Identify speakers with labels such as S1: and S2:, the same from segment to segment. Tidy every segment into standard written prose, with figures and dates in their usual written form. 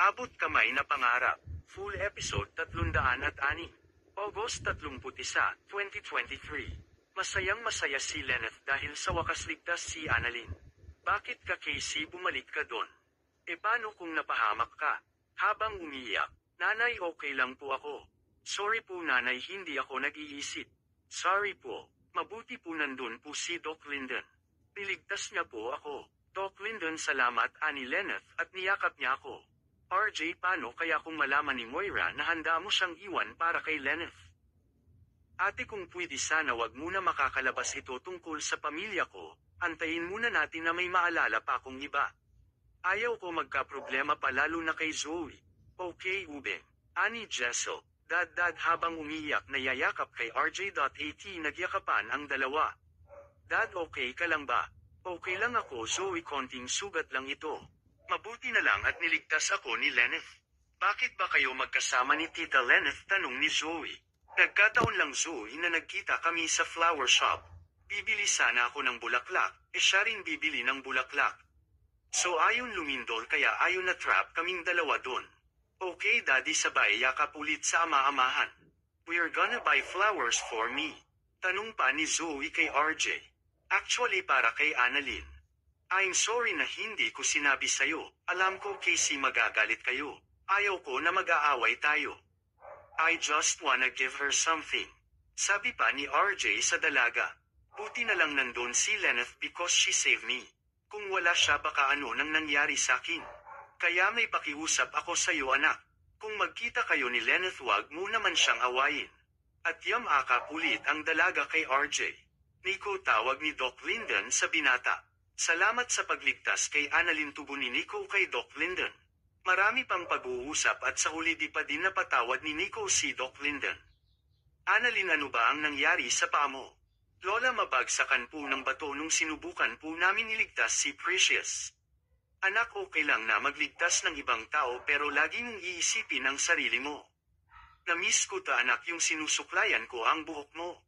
S1: Abot kamay na pangarap. Full episode 306. August 31, 2023. Masayang-masaya si Lenneth dahil sa wakas ligtas si Annalyn. Bakit ka, Casey, bumalik ka doon? E paano kung napahamak ka? Habang umiiyak, nanay, okay lang po ako. Sorry po nanay, hindi ako nag-iisip. Sorry po. Mabuti po nandun po si Doc Linden. Niligtas niya po ako. Doc Linden, salamat, ani Lenneth, at niyakap niya ako. RJ, paano kaya kung malaman ni Moira na handa mo siyang iwan para kay Lenneth? Ate, kung pwede sana wag muna makakalabas ito tungkol sa pamilya ko, antayin muna natin na may maalala pa akong iba. Ayaw ko magka-problema pa lalo na kay Zoe. Okay, Ube. Ani Jessel, dad habang umiiyak na yayakap kay RJ.at nagyakapan ang dalawa. Dad, okay ka lang ba? Okay lang ako, Zoe, konting sugat lang ito. Mabuti na lang at niligtas ako ni Lenneth. Bakit ba kayo magkasama ni Tita Lenneth? Tanong ni Zoe. Nagkataon lang, Zoe, na nagkita kami sa flower shop. Bibili sana ako ng bulaklak, siya rin bibili ng bulaklak. So ayon lumindol kaya ayon na trap kaming dalawa doon. Okay, Daddy, sabay yakap ulit sa ama-amahan. We're gonna buy flowers for me. Tanong pa ni Zoe kay RJ. Actually para kay Annalyn. I'm sorry na hindi ko sinabi sa'yo. Alam ko, Casey, magagalit kayo. Ayaw ko na mag-aaway tayo. I just wanna give her something. Sabi pa ni RJ sa dalaga. Buti na lang nandun si Lenneth because she saved me. Kung wala siya baka ano nang nangyari sa'kin. Kaya may pakiusap ako sa'yo, anak. Kung magkita kayo ni Lenneth, wag mo naman siyang awayin. At yamakap ulit ang dalaga kay RJ. Nico, tawag ni Doc Linden sa binata. Salamat sa pagligtas kay Annalyn, tubo ni Nico kay Doc Linden. Marami pang pag-uusap at sa huli di pa din napatawad ni Nico si Doc Linden. Annalyn, ano ba ang nangyari sa paa mo? Lola, mabagsakan po ng bato nung sinubukan po namin niligtas si Precious. Anak, okay lang na magligtas ng ibang tao pero lagi mong iisipin ang sarili mo. Namiss ko ta, anak, yung sinusuklayan ko ang buhok mo.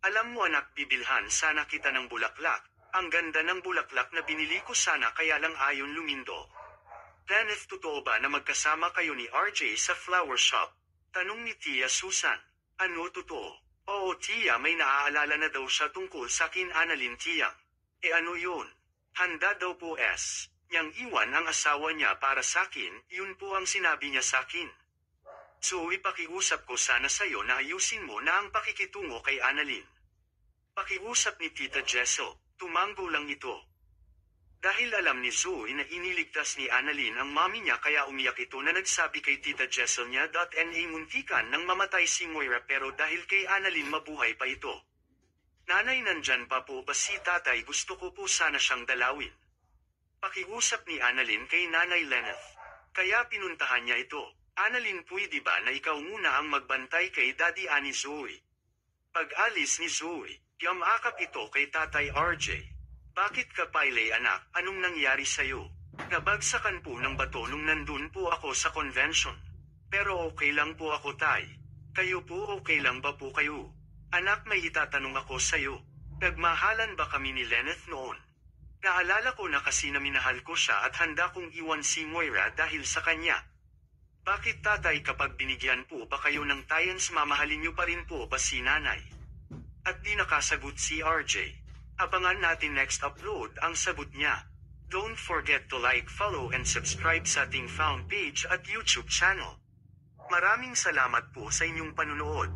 S1: Alam mo, anak, bibilhan sana kita ng bulaklak. Ang ganda ng bulaklak na binili ko sana kaya lang ayon lumindo. Lenneth, totoo ba na magkasama kayo ni RJ sa flower shop? Tanong ni Tia Susan. Ano totoo? Oo, Tia, may naaalala na daw siya tungkol sa akin, Annalyn, Tia. E ano yun? Handa daw po niyang iwan ang asawa niya para sa akin, yun po ang sinabi niya sa akin. So ipakiusap ko sana sa'yo na ayusin mo na ang pakikitungo kay Annalyn. Pakiusap ni Tita Jessel. Tumanggo lang ito. Dahil alam ni Zoe na iniligtas ni Annalyn ang mami niya kaya umiyak ito na nagsabi kay Tita Jessel niya .na muntikan nang mamatay si Moira pero dahil kay Annalyn mabuhay pa ito. Nanay, nandyan pa po ba si tatay? Gusto ko po sana siyang dalawin. Pakiusap ni Annalyn kay Nanay Lenneth. Kaya pinuntahan niya ito. Annalyn, pwede ba na ikaw muna ang magbantay kay Daddy, ani Zoe? Pag-alis ni Zoe, yamakap ito kay Tatay RJ. Bakit ka, Piley, anak? Anong nangyari sa'yo? Nabagsakan po ng bato nung nandun po ako sa convention. Pero okay lang po ako, Tay. Kayo po, okay lang ba po kayo? Anak, may itatanong ako sa'yo. Nagmahalan ba kami ni Lenneth noon? Naalala ko na kasi na minahal ko siya at handa kong iwan si Moira dahil sa kanya. Bakit, Tatay, kapag binigyan po ba kayo ng tayans, mamahalin niyo pa rin po ba si nanay? At di nakasagot si RJ. Abangan natin next upload ang sagot niya. Don't forget to like, follow and subscribe sa ating fan page at YouTube channel. Maraming salamat po sa inyong panunood.